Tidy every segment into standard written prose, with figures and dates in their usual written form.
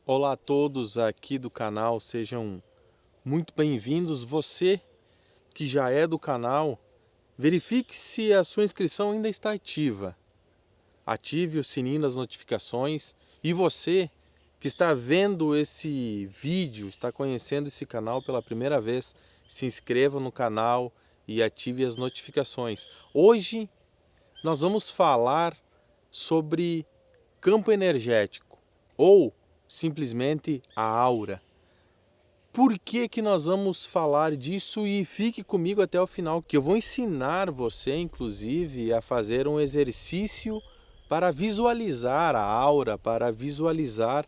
Olá a todos aqui do canal, sejam muito bem-vindos. Você que já é do canal, verifique se a sua inscrição ainda está ativa. Ative o sininho das notificações e você que está vendo esse vídeo, está conhecendo esse canal pela primeira vez, se inscreva no canal e ative as notificações. Hoje nós vamos falar sobre campo energético ou simplesmente a aura. Por que que nós vamos falar disso? E fique comigo até o final, que eu vou ensinar você, inclusive, a fazer um exercício para visualizar a aura, para visualizar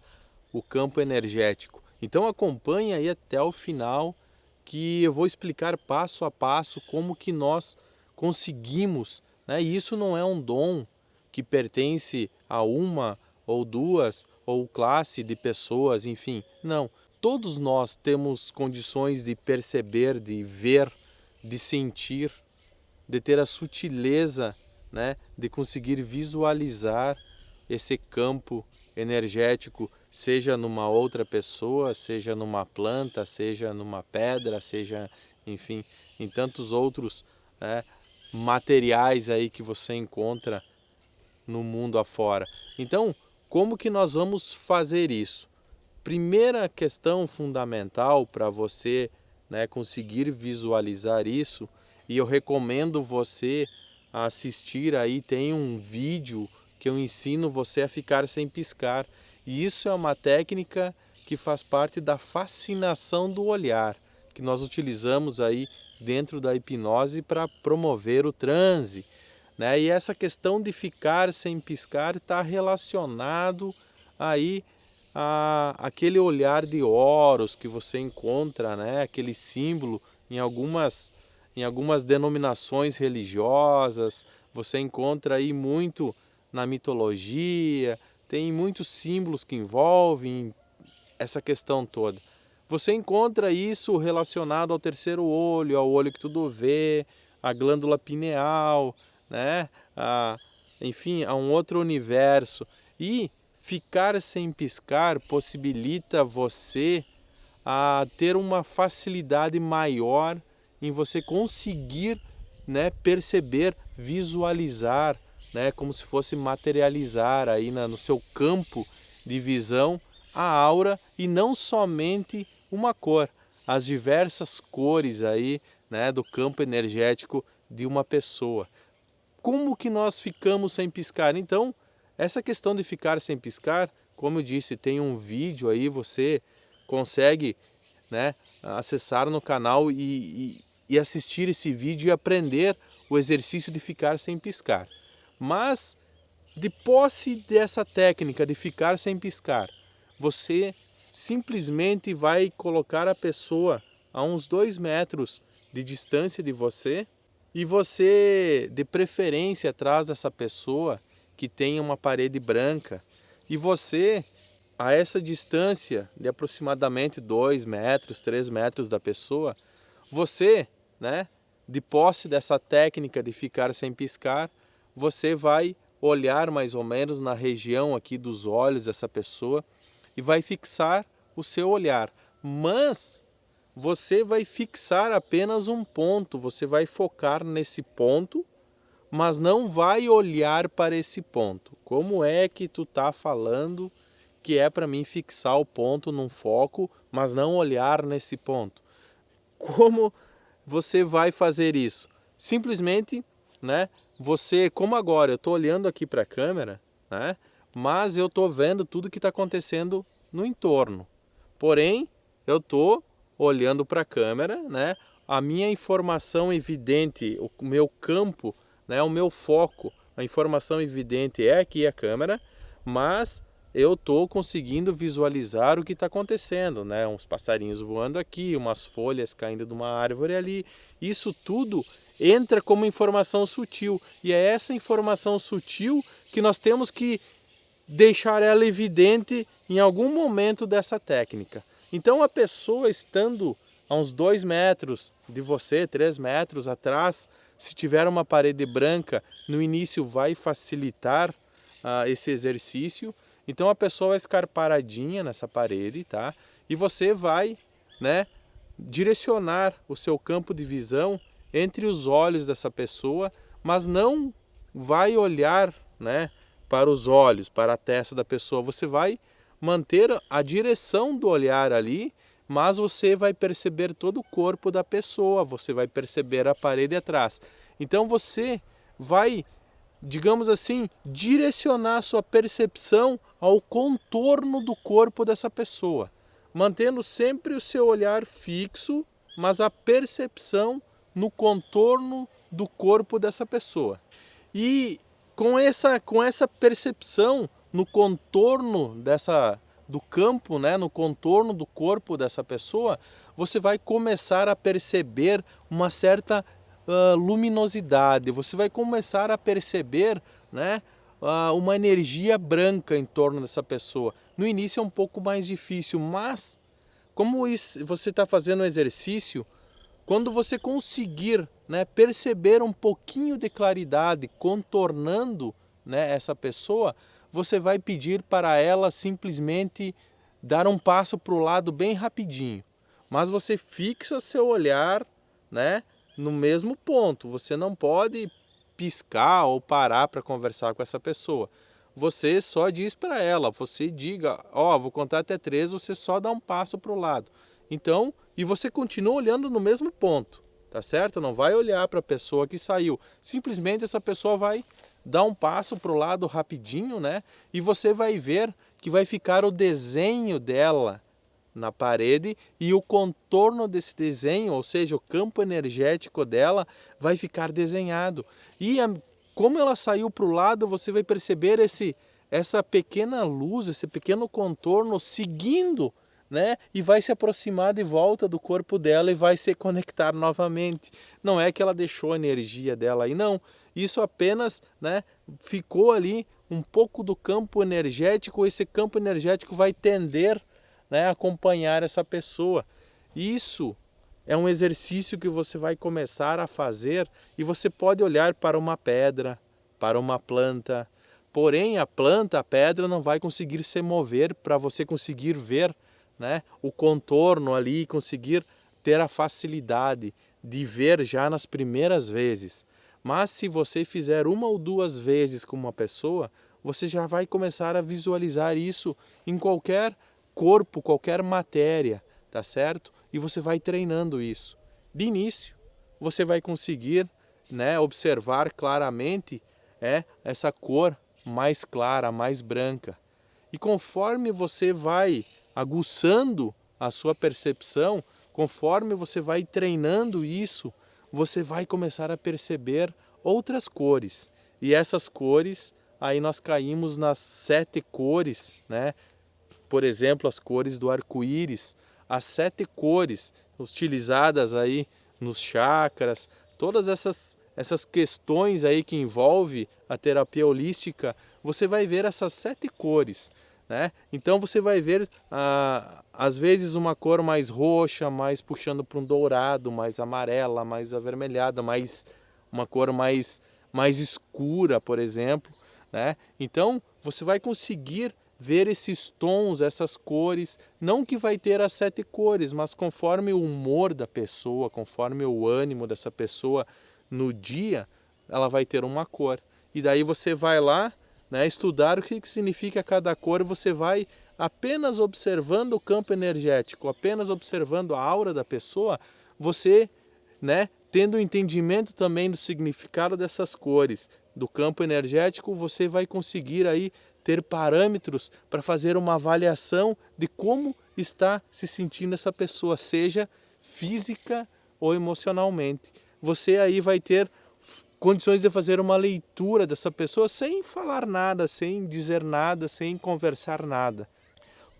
o campo energético. Então acompanhe aí até o final, que eu vou explicar passo a passo como que nós conseguimos, né? E isso não é um dom que pertence a uma ou duas ou classe de pessoas, enfim, não. Todos nós temos condições de perceber, de ver, de sentir, de ter a sutileza, né, de conseguir visualizar esse campo energético, seja numa outra pessoa, seja numa planta, seja numa pedra, seja, enfim, em tantos outros, né, materiais aí que você encontra no mundo afora. Então, como que nós vamos fazer isso? Primeira questão fundamental para você, né, conseguir visualizar isso, e eu recomendo você assistir aí, tem um vídeo que eu ensino você a ficar sem piscar. E isso é uma técnica que faz parte da fascinação do olhar, que nós utilizamos aí dentro da hipnose para promover o transe, né? E essa questão de ficar sem piscar está relacionado aí aquele olhar de Horus que você encontra, né? Aquele símbolo em algumas denominações religiosas, você encontra aí muito na mitologia, tem muitos símbolos que envolvem essa questão toda. Você encontra isso relacionado ao terceiro olho, ao olho que tudo vê, à glândula pineal, né? Enfim, a um outro universo. E ficar sem piscar possibilita você a ter uma facilidade maior em você conseguir, né, perceber, visualizar, né, como se fosse materializar aí no seu campo de visão a aura, e não somente uma cor, as diversas cores aí, né, do campo energético de uma pessoa. Como que nós ficamos sem piscar? Então, essa questão de ficar sem piscar, como eu disse, tem um vídeo aí, você consegue, né, acessar no canal e assistir esse vídeo e aprender o exercício de ficar sem piscar. Mas, de posse dessa técnica de ficar sem piscar, você simplesmente vai colocar a pessoa a uns 2 metros de distância de você, e você, de preferência, atrás dessa pessoa que tenha uma parede branca, e você, a essa distância de aproximadamente 2 metros, 3 metros da pessoa, você, né, de posse dessa técnica de ficar sem piscar, você vai olhar mais ou menos na região aqui dos olhos dessa pessoa e vai fixar o seu olhar. Mas você vai fixar apenas um ponto, você vai focar nesse ponto, mas não vai olhar para esse ponto. Como é que tu tá falando que é para mim fixar o ponto num foco, mas não olhar nesse ponto? Como você vai fazer isso? Simplesmente, né? Você, como agora eu estou olhando aqui para a câmera, né? Mas eu estou vendo tudo que está acontecendo no entorno. Porém, eu estou olhando para a câmera, né? A minha informação evidente, o meu campo, né? O meu foco, a informação evidente é aqui a câmera, mas eu estou conseguindo visualizar o que está acontecendo, né? Uns passarinhos voando aqui, umas folhas caindo de uma árvore ali. Isso tudo entra como informação sutil, e é essa informação sutil que nós temos que deixar ela evidente em algum momento dessa técnica. Então a pessoa estando a uns 2 metros de você, 3 metros atrás, se tiver uma parede branca, no início vai facilitar esse exercício, Então a pessoa vai ficar paradinha nessa parede, tá? E você vai, né, direcionar o seu campo de visão entre os olhos dessa pessoa, mas não vai olhar, né, para os olhos, para a testa da pessoa. Você vai manter a direção do olhar ali, mas você vai perceber todo o corpo da pessoa, você vai perceber a parede atrás. Então você vai, digamos assim, direcionar sua percepção ao contorno do corpo dessa pessoa, mantendo sempre o seu olhar fixo, mas a percepção no contorno do corpo dessa pessoa. E com essa percepção no contorno do campo, né, no contorno do corpo dessa pessoa, você vai começar a perceber uma certa luminosidade, você vai começar a perceber, né, uma energia branca em torno dessa pessoa. No início é um pouco mais difícil, mas como você está fazendo um exercício, quando você conseguir, né, perceber um pouquinho de claridade contornando, né, essa pessoa, você vai pedir para ela simplesmente dar um passo para o lado bem rapidinho. Mas você fixa seu olhar, né, no mesmo ponto. Você não pode piscar ou parar para conversar com essa pessoa. Você só diz para ela, você diga, ó, vou contar até 3, você só dá um passo para o lado. Então, e você continua olhando no mesmo ponto, tá certo? Não vai olhar para a pessoa que saiu. Simplesmente essa pessoa vai dar um passo para o lado rapidinho, né? E você vai ver que vai ficar o desenho dela na parede e o contorno desse desenho, ou seja, o campo energético dela vai ficar desenhado. E como ela saiu para o lado, você vai perceber essa pequena luz, esse pequeno contorno seguindo, né? E vai se aproximar de volta do corpo dela e vai se conectar novamente. Não é que ela deixou a energia dela aí, não. Isso apenas, né, ficou ali um pouco do campo energético. Esse campo energético vai tender, né, a acompanhar essa pessoa. Isso é um exercício que você vai começar a fazer e você pode olhar para uma pedra, para uma planta. Porém, a planta, a pedra não vai conseguir se mover para você conseguir ver, né, o contorno ali e conseguir ter a facilidade de ver já nas primeiras vezes. Mas se você fizer 1 ou 2 vezes com uma pessoa, você já vai começar a visualizar isso em qualquer corpo, qualquer matéria, tá certo? E você vai treinando isso. De início, você vai conseguir, né, observar claramente essa cor mais clara, mais branca. E conforme você vai aguçando a sua percepção, conforme você vai treinando isso, você vai começar a perceber outras cores. E essas cores, aí nós caímos nas 7 cores, né? Por exemplo, as cores do arco-íris, as 7 cores utilizadas aí nos chakras, todas essas questões aí que envolve a terapia holística, você vai ver essas 7 cores, né? Então você vai ver às vezes uma cor mais roxa, mais puxando para um dourado, mais amarela, mais avermelhada, uma cor mais escura, por exemplo, né? Então você vai conseguir ver esses tons, essas cores, não que vai ter as 7 cores, mas conforme o humor da pessoa, conforme o ânimo dessa pessoa no dia, ela vai ter uma cor. E daí você vai lá, né, estudar o que significa cada cor, você vai apenas observando o campo energético, apenas observando a aura da pessoa, você, né, tendo o entendimento também do significado dessas cores, do campo energético, você vai conseguir aí ter parâmetros para fazer uma avaliação de como está se sentindo essa pessoa, seja física ou emocionalmente. Você aí vai ter condições de fazer uma leitura dessa pessoa sem falar nada, sem dizer nada, sem conversar nada.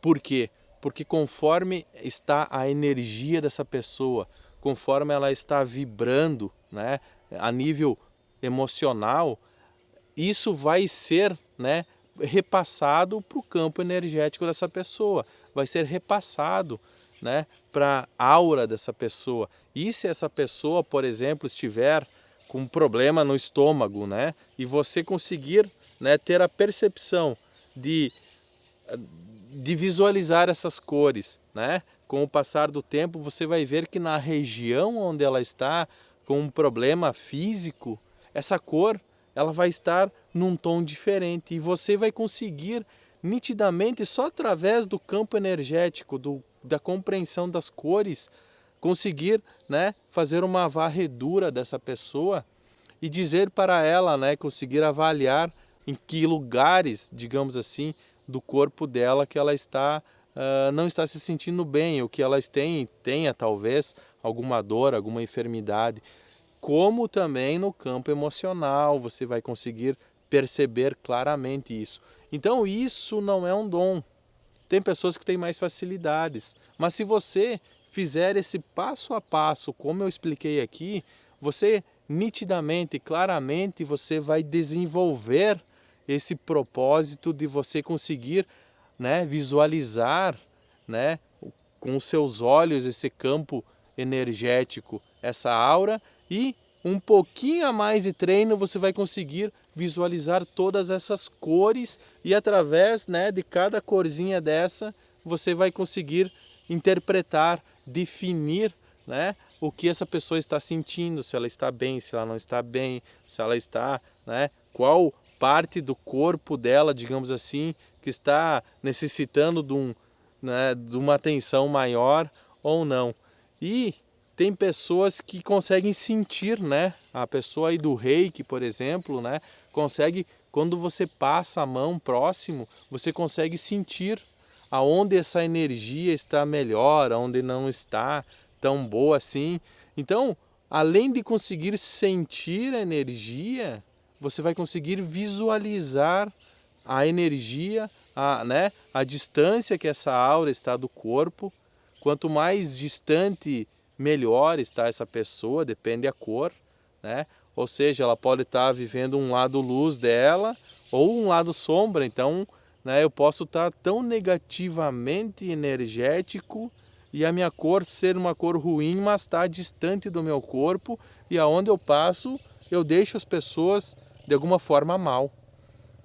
Por quê? Porque conforme está a energia dessa pessoa, conforme ela está vibrando, né, a nível emocional, isso vai ser, né, repassado para o campo energético dessa pessoa, vai ser repassado, né, para a aura dessa pessoa. E se essa pessoa, por exemplo, estiver com um problema no estômago, né, e você conseguir, né, ter a percepção de de visualizar essas cores, né? Com o passar do tempo, você vai ver que na região onde ela está, com um problema físico, essa cor ela vai estar num tom diferente e você vai conseguir nitidamente, só através do campo energético, da compreensão das cores, conseguir, né, fazer uma varredura dessa pessoa e dizer para ela, né, conseguir avaliar em que lugares, digamos assim, do corpo dela que ela está não está se sentindo bem, ou que elas tenha talvez alguma dor, alguma enfermidade. Como também no campo emocional, você vai conseguir perceber claramente isso. Então isso não é um dom. Tem pessoas que têm mais facilidades, mas se você fizer esse passo a passo, como eu expliquei aqui, você nitidamente, claramente, você vai desenvolver esse propósito de você conseguir, né, visualizar, né, com os seus olhos esse campo energético, essa aura, e um pouquinho a mais de treino você vai conseguir visualizar todas essas cores e através, né, de cada corzinha dessa você vai conseguir interpretar, definir, né, o que essa pessoa está sentindo, se ela está bem, se ela não está bem, se ela está, né, qual parte do corpo dela, digamos assim, que está necessitando de uma atenção maior ou não. E tem pessoas que conseguem sentir, né? A pessoa aí do reiki, por exemplo, né? Consegue, quando você passa a mão próximo, você consegue sentir aonde essa energia está melhor, aonde não está tão boa assim. Então, além de conseguir sentir a energia, você vai conseguir visualizar a energia, a distância que essa aura está do corpo. Quanto mais distante, melhor está essa pessoa, depende da cor, né? Ou seja, ela pode estar vivendo um lado luz dela ou um lado sombra. Então, né, eu posso estar tão negativamente energético e a minha cor ser uma cor ruim, mas estar distante do meu corpo, e aonde eu passo, eu deixo as pessoas de alguma forma mal.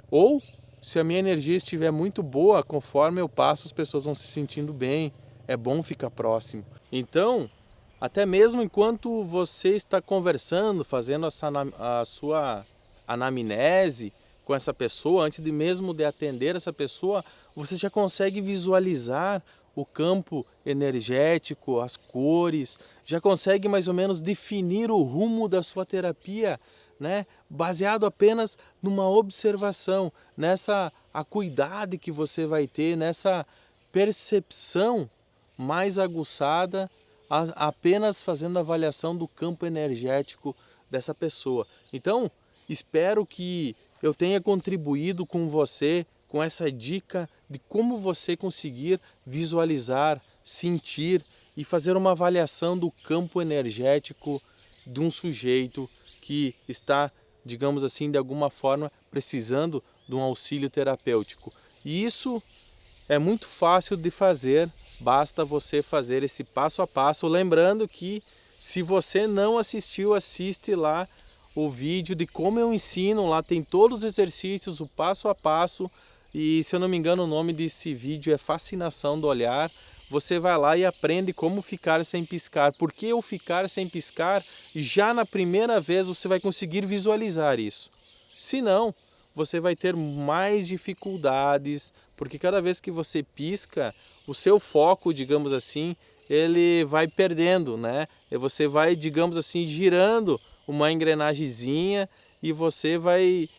Ou, se a minha energia estiver muito boa, conforme eu passo, as pessoas vão se sentindo bem. É bom ficar próximo. Então, até mesmo enquanto você está conversando, fazendo a sua anamnese com essa pessoa, antes de mesmo de atender essa pessoa, você já consegue visualizar o campo energético, as cores, já consegue mais ou menos definir o rumo da sua terapia, né? Baseado apenas numa observação, nessa acuidade que você vai ter, nessa percepção mais aguçada, apenas fazendo a avaliação do campo energético dessa pessoa. Então, espero que eu tenha contribuído com você, com essa dica de como você conseguir visualizar, sentir e fazer uma avaliação do campo energético de um sujeito que está, digamos assim, de alguma forma precisando de um auxílio terapêutico. E isso é muito fácil de fazer, basta você fazer esse passo a passo. Lembrando que, se você não assistiu, assiste lá o vídeo de como eu ensino. Lá tem todos os exercícios, o passo a passo. E, se eu não me engano, o nome desse vídeo é Fascinação do Olhar. Você vai lá e aprende como ficar sem piscar. Porque o ficar sem piscar, já na primeira vez você vai conseguir visualizar isso. Se não, você vai ter mais dificuldades, porque cada vez que você pisca, o seu foco, digamos assim, ele vai perdendo, né? E você vai, digamos assim, girando uma engrenagemzinha e você vai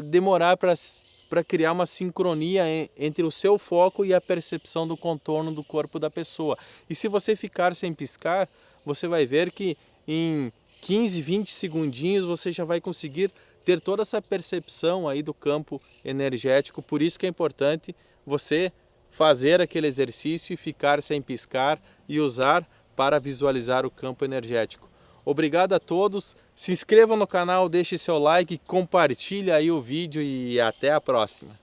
demorar para criar uma sincronia entre o seu foco e a percepção do contorno do corpo da pessoa. E se você ficar sem piscar, você vai ver que em 15, 20 segundinhos você já vai conseguir ter toda essa percepção aí do campo energético. Por isso que é importante você fazer aquele exercício e ficar sem piscar e usar para visualizar o campo energético. Obrigado a todos, se inscrevam no canal, deixe seu like, compartilhe aí o vídeo e até a próxima.